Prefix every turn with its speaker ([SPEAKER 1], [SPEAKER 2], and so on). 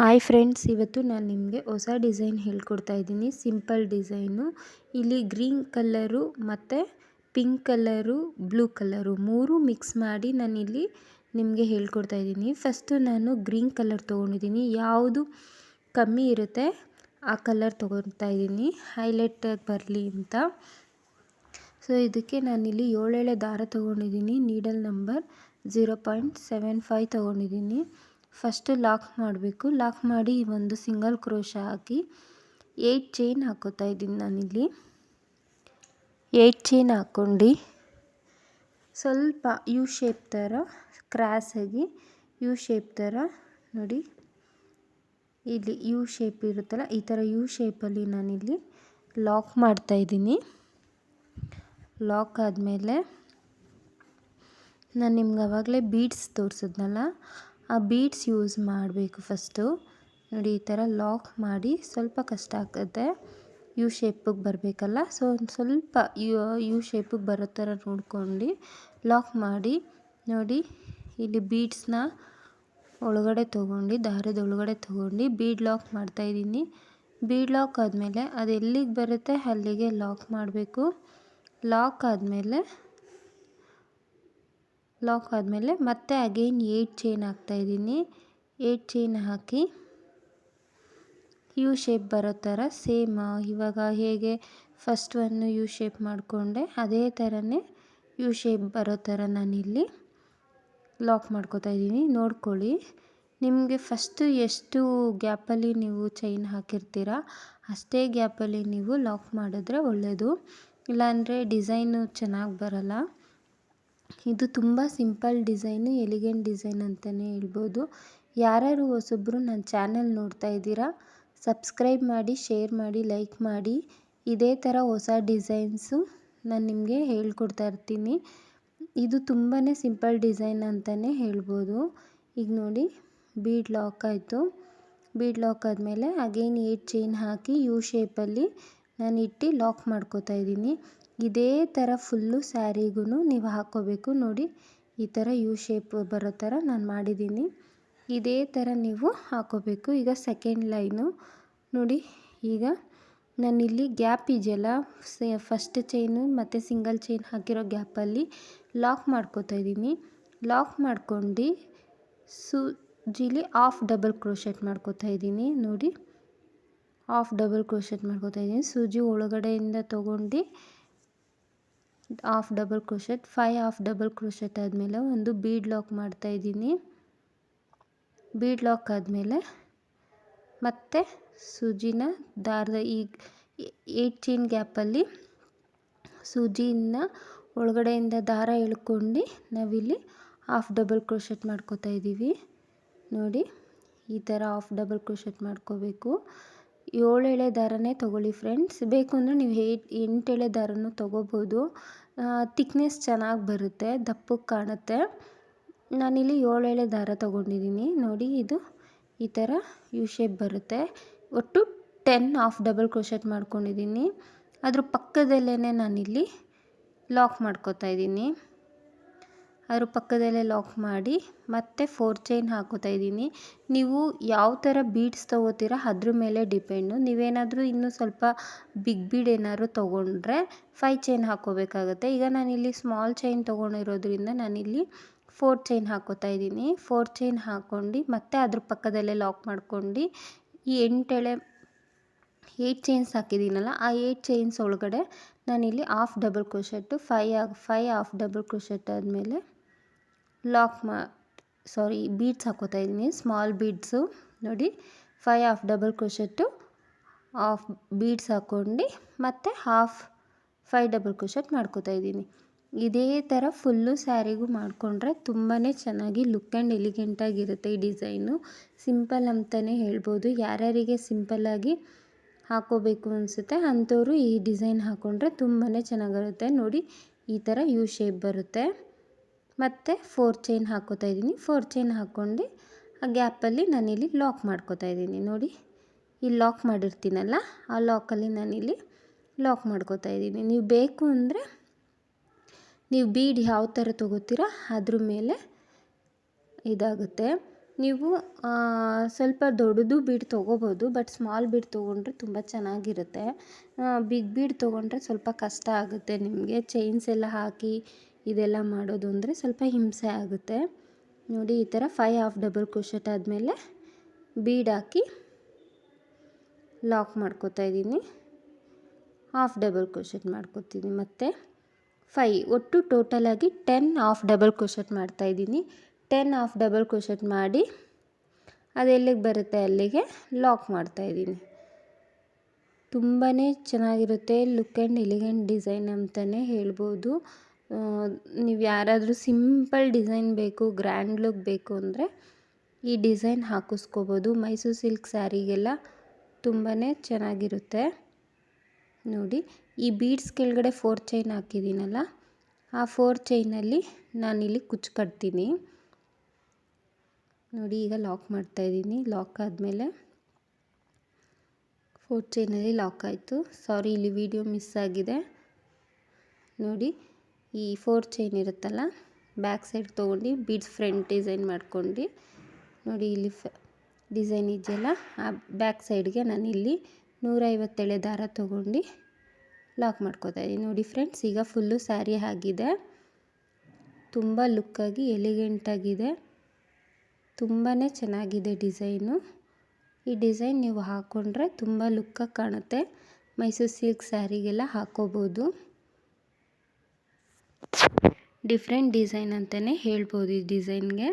[SPEAKER 1] Hi friends, ಇವತ್ತು ನಾನು ನಿಮಗೆ ಹೊಸ ಡಿಸೈನ್ ಹೇಳ್ಕೊಡ್ತಾ ಇದ್ದೀನಿ. Simple design. ಇಲ್ಲಿ ಗ್ರೀನ್ ಕಲರು ಮತ್ತು ಪಿಂಕ್ ಕಲರು, ಬ್ಲೂ ಕಲರು ಮೂರು ಮಿಕ್ಸ್ ಮಾಡಿ ನಾನಿಲ್ಲಿ ನಿಮಗೆ ಹೇಳ್ಕೊಡ್ತಾ ಇದ್ದೀನಿ. ಫಸ್ಟು ನಾನು ಗ್ರೀನ್ ಕಲರ್ ತೊಗೊಂಡಿದ್ದೀನಿ. ಯಾವುದು ಕಮ್ಮಿ ಇರುತ್ತೆ ಆ ಕಲರ್ ತೊಗೊತಾ ಇದ್ದೀನಿ, ಹೈಲೈಟ್ ಬರಲಿ ಅಂತ. ಸೊ ಇದಕ್ಕೆ ನಾನಿಲ್ಲಿ 7 ಎಳೆ ದಾರ ತೊಗೊಂಡಿದ್ದೀನಿ. ನೀಡಲ್ ನಂಬರ್ 0.75 ತೊಗೊಂಡಿದ್ದೀನಿ. ಫಸ್ಟು ಲಾಕ್ ಮಾಡಬೇಕು. ಲಾಕ್ ಮಾಡಿ ಒಂದು ಸಿಂಗಲ್ ಕ್ರೋಶ ಹಾಕಿ 8 ಚೈನ್ ಹಾಕೋತಾ ಇದ್ದೀನಿ. ನಾನಿಲ್ಲಿ 8 ಚೈನ್ ಹಾಕ್ಕೊಂಡು ಸ್ವಲ್ಪ ಯು ಶೇಪ್ ಥರ ಕ್ರಾಸಾಗಿ ಯು ಶೇಪ್ ಥರ ನೋಡಿ, ಇಲ್ಲಿ ಯು ಶೇಪ್ ಇರುತ್ತಲ್ಲ, ಈ ಥರ ಯು ಶೇಪಲ್ಲಿ ನಾನಿಲ್ಲಿ ಲಾಕ್ ಮಾಡ್ತಾಯಿದ್ದೀನಿ. ಲಾಕ್ ಆದಮೇಲೆ ನಾನು ನಿಮ್ಗೆ ಆವಾಗಲೇ ಬೀಡ್ಸ್ ತೋರಿಸಿದ್ನಲ್ಲ, ಆ ಬೀಡ್ಸ್ ಯೂಸ್ ಮಾಡಬೇಕು. ಫಸ್ಟು ನೋಡಿ, ಈ ಥರ ಲಾಕ್ ಮಾಡಿ, ಸ್ವಲ್ಪ ಕಷ್ಟ ಆಗುತ್ತೆ, ಯು ಶೇಪಿಗೆ ಬರಬೇಕಲ್ಲ. ಸೊ ಒಂದು ಸ್ವಲ್ಪ ಯು ಶೇಪಿಗೆ ಬರೋ ಥರ ನೋಡ್ಕೊಂಡು ಲಾಕ್ ಮಾಡಿ. ನೋಡಿ, ಇಲ್ಲಿ ಬೀಡ್ಸ್ನ ಒಳಗಡೆ ತೊಗೊಂಡು, ದಾರದ ಒಳಗಡೆ ತೊಗೊಂಡು ಬೀಡ್ ಲಾಕ್ ಮಾಡ್ತಾಯಿದ್ದೀನಿ. ಬೀಡ್ ಲಾಕ್ ಆದಮೇಲೆ ಅದು ಎಲ್ಲಿಗೆ ಬರುತ್ತೆ ಅಲ್ಲಿಗೆ ಲಾಕ್ ಮಾಡಬೇಕು. ಲಾಕ್ ಆದಮೇಲೆ ಮತ್ತೆ ಅಗೈನ್ 8 ಚೈನ್ ಹಾಕ್ತಾಯಿದ್ದೀನಿ. 8 ಚೈನ್ ಹಾಕಿ ಯು ಶೇಪ್ ಬರೋ ಥರ ಸೇಮ್ ಇವಾಗ ಹೇಗೆ ಫಸ್ಟ್ ಒನ್ನು ಯು ಶೇಪ್ ಮಾಡಿಕೊಂಡೆ ಅದೇ ಥರನೇ ಯು ಶೇಪ್ ಬರೋ ಥರ ನಾನಿಲ್ಲಿ ಲಾಕ್ ಮಾಡ್ಕೋತಾ ಇದ್ದೀನಿ. ನೋಡ್ಕೊಳ್ಳಿ, ನಿಮಗೆ ಫಸ್ಟು ಎಷ್ಟು ಗ್ಯಾಪಲ್ಲಿ ನೀವು ಚೈನ್ ಹಾಕಿರ್ತೀರ ಅಷ್ಟೇ ಗ್ಯಾಪಲ್ಲಿ ನೀವು ಲಾಕ್ ಮಾಡಿದ್ರೆ ಒಳ್ಳೆಯದು, ಇಲ್ಲಾಂದರೆ ಡಿಸೈನು ಚೆನ್ನಾಗಿ ಬರಲ್ಲ. ಇದು ತುಂಬ ಸಿಂಪಲ್ ಡಿಸೈನು, ಎಲಿಗೆಂಟ್ ಡಿಸೈನ್ ಅಂತಲೇ ಹೇಳ್ಬೋದು. ಯಾರ್ಯಾರು ಹೊಸೊಬ್ಬರು ನನ್ನ ಚಾನಲ್ ನೋಡ್ತಾ ಇದ್ದೀರಾ, ಸಬ್ಸ್ಕ್ರೈಬ್ ಮಾಡಿ, ಶೇರ್ ಮಾಡಿ, ಲೈಕ್ ಮಾಡಿ. ಇದೇ ಥರ ಹೊಸ ಡಿಸೈನ್ಸು ನಾನು ನಿಮಗೆ ಹೇಳ್ಕೊಡ್ತಾ ಇರ್ತೀನಿ. ಇದು ತುಂಬಾ ಸಿಂಪಲ್ ಡಿಸೈನ್ ಅಂತಲೇ ಹೇಳ್ಬೋದು. ಈಗ ನೋಡಿ, ಬೀಡ್ ಲಾಕ್ ಆಯಿತು. ಬೀಡ್ ಲಾಕ್ ಆದಮೇಲೆ ಅಗೈನ್ 8 ಚೈನ್ ಹಾಕಿ ಯು ಶೇಪಲ್ಲಿ ನಾನು ಇಟ್ಟು ಲಾಕ್ ಮಾಡ್ಕೋತಾ ಇದ್ದೀನಿ. ಇದೇ ಥರ ಫುಲ್ಲು ಸ್ಯಾರಿಗೂ ನೀವು ಹಾಕ್ಕೋಬೇಕು. ನೋಡಿ, ಈ ಥರ ಯು ಶೇಪ್ ಬರೋ ಥರ ನಾನು ಮಾಡಿದ್ದೀನಿ. ಇದೇ ಥರ ನೀವು ಹಾಕ್ಕೋಬೇಕು. ಈಗ ಸೆಕೆಂಡ್ ಲೈನು ನೋಡಿ, ಈಗ ನಾನಿಲ್ಲಿ ಗ್ಯಾಪ್ ಇದೆಯಲ್ಲ, ಫಸ್ಟ್ ಚೈನು ಮತ್ತು ಸಿಂಗಲ್ ಚೈನ್ ಹಾಕಿರೋ ಗ್ಯಾಪಲ್ಲಿ ಲಾಕ್ ಮಾಡ್ಕೋತಾ ಇದ್ದೀನಿ. ಲಾಕ್ ಮಾಡ್ಕೊಂಡು ಸೂಜಿಲಿ ಹಾಫ್ ಡಬಲ್ ಕ್ರೋಶೆಟ್ ಮಾಡ್ಕೋತಾ ಇದ್ದೀನಿ. ನೋಡಿ, ಹಾಫ್ ಡಬಲ್ ಕ್ರೋಶೆಟ್ ಮಾಡ್ಕೋತಾ ಇದ್ದೀನಿ. ಸೂಜಿ ಒಳಗಡೆಯಿಂದ ತೊಗೊಂಡು half double crochet, 5 half double crochet ಆದಮೇಲೆ ಒಂದು ಬೀಡ್ ಲಾಕ್ ಮಾಡ್ತಾಯಿದ್ದೀನಿ. ಬೀಡ್ ಲಾಕ್ ಆದಮೇಲೆ ಮತ್ತೆ ಸೂಜಿನ ದಾರದ ಈ 8 ಚೈನ್ ಗ್ಯಾಪಲ್ಲಿ ಸೂಜಿನ ಒಳಗಡೆಯಿಂದ ದಾರ ಎಳ್ಕೊಂಡು ನಾವಿಲ್ಲಿ ಹಾಫ್ ಡಬಲ್ ಕ್ರೋಶೆಟ್ ಮಾಡ್ಕೋತಾ ಇದ್ದೀವಿ. ನೋಡಿ, ಈ ಥರ ಹಾಫ್ ಡಬಲ್ ಕ್ರೋಶೆಟ್ ಮಾಡ್ಕೋಬೇಕು. 7 ಎಳೆ ದಾರನೇ ತೊಗೊಳ್ಳಿ ಫ್ರೆಂಡ್ಸ್. ಬೇಕು ಅಂದರೆ ನೀವು 8 ಎಳೆ ದಾರನೂ ತೊಗೋಬೋದು. ತಿಕ್ನೆಸ್ ಚೆನ್ನಾಗಿ ಬರುತ್ತೆ, ದಪ್ಪಕ್ಕೆ ಕಾಣುತ್ತೆ. ನಾನಿಲ್ಲಿ 7 ಎಳೆ ದಾರ ತೊಗೊಂಡಿದ್ದೀನಿ. ನೋಡಿ, ಇದು ಈ ಥರ ಯು ಶೇಪ್ ಬರುತ್ತೆ. ಒಟ್ಟು 10 ಹಾಫ್ ಡಬಲ್ ಕ್ರೋಶೆಟ್ ಮಾಡ್ಕೊಂಡಿದ್ದೀನಿ. ಅದ್ರ ಪಕ್ಕದಲ್ಲೇ ನಾನಿಲ್ಲಿ ಲಾಕ್ ಮಾಡ್ಕೋತಾ ಇದ್ದೀನಿ. ಅದ್ರ ಪಕ್ಕದಲ್ಲೇ ಲಾಕ್ ಮಾಡಿ ಮತ್ತೆ 4 ಚೈನ್ ಹಾಕೋತಾ ಇದ್ದೀನಿ. ನೀವು ಯಾವ ಥರ ಬೀಡ್ಸ್ ತೊಗೋತೀರ ಅದ್ರ ಮೇಲೆ ಡಿಪೆಂಡು. ನೀವೇನಾದರೂ ಇನ್ನೂ ಸ್ವಲ್ಪ ಬಿಗ್ ಬೀಡ್ ಏನಾದ್ರು ತೊಗೊಂಡ್ರೆ 5 ಚೈನ್ ಹಾಕ್ಕೋಬೇಕಾಗತ್ತೆ. ಈಗ ನಾನಿಲ್ಲಿ ಸ್ಮಾಲ್ ಚೈನ್ ತೊಗೊಂಡಿರೋದ್ರಿಂದ ನಾನಿಲ್ಲಿ 4 ಚೈನ್ ಹಾಕ್ಕೋತಾ ಇದ್ದೀನಿ. 4 ಚೈನ್ ಹಾಕ್ಕೊಂಡು ಮತ್ತೆ ಅದ್ರ ಪಕ್ಕದಲ್ಲೇ ಲಾಕ್ ಮಾಡ್ಕೊಂಡು ಈ 8 ಚೈನ್ಸ್ ಹಾಕಿದ್ದೀನಲ್ಲ, ಆ 8 ಚೈನ್ಸ್ ಒಳಗಡೆ ನಾನಿಲ್ಲಿ half double crochet 5 half double crochet ಆದಮೇಲೆ ಬೀಡ್ಸ್ ಹಾಕ್ಕೋತಾ ಇದ್ದೀನಿ, ಸ್ಮಾಲ್ ಬೀಡ್ಸು. ನೋಡಿ, 5 half double crochet, half beads ಹಾಕ್ಕೊಂಡು ಮತ್ತು 5 ಡಬಲ್ ಕ್ರೋಶೆಟ್ ಮಾಡ್ಕೋತಾ ಇದ್ದೀನಿ. ಇದೇ ಥರ ಫುಲ್ಲು ಸ್ಯಾರಿಗೂ ಮಾಡಿಕೊಂಡ್ರೆ ತುಂಬಾ ಚೆನ್ನಾಗಿ ಲುಕ್ ಆ್ಯಂಡ್ ಎಲಿಗೆಂಟಾಗಿರುತ್ತೆ. ಈ ಡಿಸೈನು ಸಿಂಪಲ್ ಅಂತಲೇ ಹೇಳ್ಬೋದು. ಯಾರ್ಯಾರಿಗೆ ಸಿಂಪಲ್ಲಾಗಿ ಹಾಕ್ಕೋಬೇಕು ಅನಿಸುತ್ತೆ ಅಂಥವ್ರು ಈ ಡಿಸೈನ್ ಹಾಕ್ಕೊಂಡ್ರೆ ತುಂಬಾ ಚೆನ್ನಾಗಿರುತ್ತೆ. ನೋಡಿ, ಈ ಥರ ಯು ಶೇಪ್ ಬರುತ್ತೆ. ಮತ್ತು 4 ಚೈನ್ ಹಾಕ್ಕೋತಾ ಇದ್ದೀನಿ. 4 ಚೈನ್ ಹಾಕ್ಕೊಂಡು ಆ ಗ್ಯಾಪಲ್ಲಿ ನಾನಿಲ್ಲಿ ಲಾಕ್ ಮಾಡ್ಕೋತಾ ಇದ್ದೀನಿ. ನೋಡಿ, ಇಲ್ಲಿ ಲಾಕ್ ಮಾಡಿರ್ತೀನಲ್ಲ, ಆ ಲಾಕಲ್ಲಿ ನಾನಿಲ್ಲಿ ಲಾಕ್ ಮಾಡ್ಕೋತಾ ಇದ್ದೀನಿ. ನೀವು ಬೇಕು ಅಂದರೆ ನೀವು ಬೀಡ್ ಯಾವ ಥರ ತೊಗೋತೀರ ಅದ್ರ ಮೇಲೆ ಇದಾಗುತ್ತೆ. ನೀವು ಸ್ವಲ್ಪ ದೊಡ್ಡದು ಬೀಡ್ ತೊಗೋಬೋದು, ಬಟ್ ಸ್ಮಾಲ್ ಬೀಡ್ ತೊಗೊಂಡ್ರೆ ತುಂಬ ಚೆನ್ನಾಗಿರುತ್ತೆ. ಬಿಗ್ ಬೀಡ್ ತೊಗೊಂಡ್ರೆ ಸ್ವಲ್ಪ ಕಷ್ಟ ಆಗುತ್ತೆ ನಿಮಗೆ. ಚೈನ್ಸ್ ಎಲ್ಲ ಹಾಕಿ ಇದೆಲ್ಲ ಮಾಡೋದು ಅಂದರೆ ಸ್ವಲ್ಪ ಹಿಂಸೆ ಆಗುತ್ತೆ. ನೋಡಿ ಈ ಥರ 5 ಹಾಫ್ ಡಬಲ್ ಕ್ರೋಶೆಟ್ ಆದಮೇಲೆ ಬೀಡ್ ಹಾಕಿ ಲಾಕ್ ಮಾಡ್ಕೋತಾ ಇದ್ದೀನಿ. ಹಾಫ್ ಡಬಲ್ ಕ್ರೋಶೆಟ್ ಮಾಡ್ಕೋತೀನಿ ಮತ್ತು 5 ಒಟ್ಟು ಟೋಟಲಾಗಿ 10 ಹಾಫ್ ಡಬಲ್ ಕ್ರೋಶೆಟ್ ಮಾಡ್ತಾಯಿದ್ದೀನಿ. 10 ಹಾಫ್ ಡಬಲ್ ಕ್ರೋಶೆಟ್ ಮಾಡಿ ಅದೆಲ್ಲಿಗೆ ಬರುತ್ತೆ ಅಲ್ಲಿಗೆ ಲಾಕ್ ಮಾಡ್ತಾಯಿದ್ದೀನಿ. ತುಂಬಾ ಚೆನ್ನಾಗಿರುತ್ತೆ. ಲುಕ್ ಆ್ಯಂಡ್ ಎಲಿಗೆಂಟ್ ಡಿಸೈನ್ ಅಂತಲೇ ಹೇಳ್ಬೋದು. ನೀವು ಯಾರಾದರೂ ಸಿಂಪಲ್ ಡಿಸೈನ್ ಬೇಕು, ಗ್ರ್ಯಾಂಡ್ ಲುಕ್ ಬೇಕು ಅಂದರೆ ಈ ಡಿಸೈನ್ ಹಾಕಿಸ್ಕೋಬೋದು. ಮೈಸೂರು ಸಿಲ್ಕ್ ಸ್ಯಾರಿಗೆಲ್ಲ ತುಂಬಾ ಚೆನ್ನಾಗಿರುತ್ತೆ. ನೋಡಿ ಈ ಬೀಡ್ಸ್ ಕೆಳಗಡೆ 4 ಚೈನ್ ಹಾಕಿದ್ದೀನಲ್ಲ, ಆ 4 ಚೈನಲ್ಲಿ ನಾನಿಲ್ಲಿ ಕುಚ್ಚು ಕಟ್ತೀನಿ. ನೋಡಿ ಈಗ ಲಾಕ್ ಮಾಡ್ತಾಯಿದ್ದೀನಿ. ಲಾಕ್ ಆದಮೇಲೆ 4 ಚೈನಲ್ಲಿ ಲಾಕ್ ಆಯಿತು. ಸಾರಿ, ಇಲ್ಲಿ ವಿಡಿಯೋ ಮಿಸ್ ಆಗಿದೆ. ನೋಡಿ ಈ 4 ಚೈನ್ ಇರುತ್ತಲ್ಲ, ಬ್ಯಾಕ್ ಸೈಡ್ ತೊಗೊಂಡು ಬೀಡ್ಸ್ ಫ್ರಂಟ್ ಡಿಸೈನ್ ಮಾಡ್ಕೊಂಡು, ನೋಡಿ ಇಲ್ಲಿ ಡಿಸೈನ್ ಇದೆಯಲ್ಲ, ಆ ಬ್ಯಾಕ್ ಸೈಡ್ಗೆ ನಾನಿಲ್ಲಿ 150 ಎಳೆ ದಾರ ತೊಗೊಂಡು ಲಾಕ್ ಮಾಡ್ಕೋತಾ ಇದ್ದೀನಿ. ನೋಡಿ ಫ್ರೆಂಡ್ಸ್, ಈಗ ಫುಲ್ಲು ಸ್ಯಾರಿ ಆಗಿದೆ. ತುಂಬ ಲುಕ್ಕಾಗಿ ಎಲಿಗೆಂಟಾಗಿದೆ. ತುಂಬಾ ಚೆನ್ನಾಗಿದೆ ಡಿಸೈನು. ಈ ಡಿಸೈನ್ ನೀವು ಹಾಕ್ಕೊಂಡ್ರೆ ತುಂಬ ಲುಕ್ಕಾಗಿ ಕಾಣುತ್ತೆ. ಮೈಸೂರು ಸಿಲ್ಕ್ ಸ್ಯಾರಿಗೆಲ್ಲ ಹಾಕ್ಕೋಬೋದು. ಡಿಫ್ರೆಂಟ್ ಡಿಸೈನ್ ಅಂತಲೇ ಹೇಳ್ಬೋದು ಈ ಡಿಸೈನ್ಗೆ.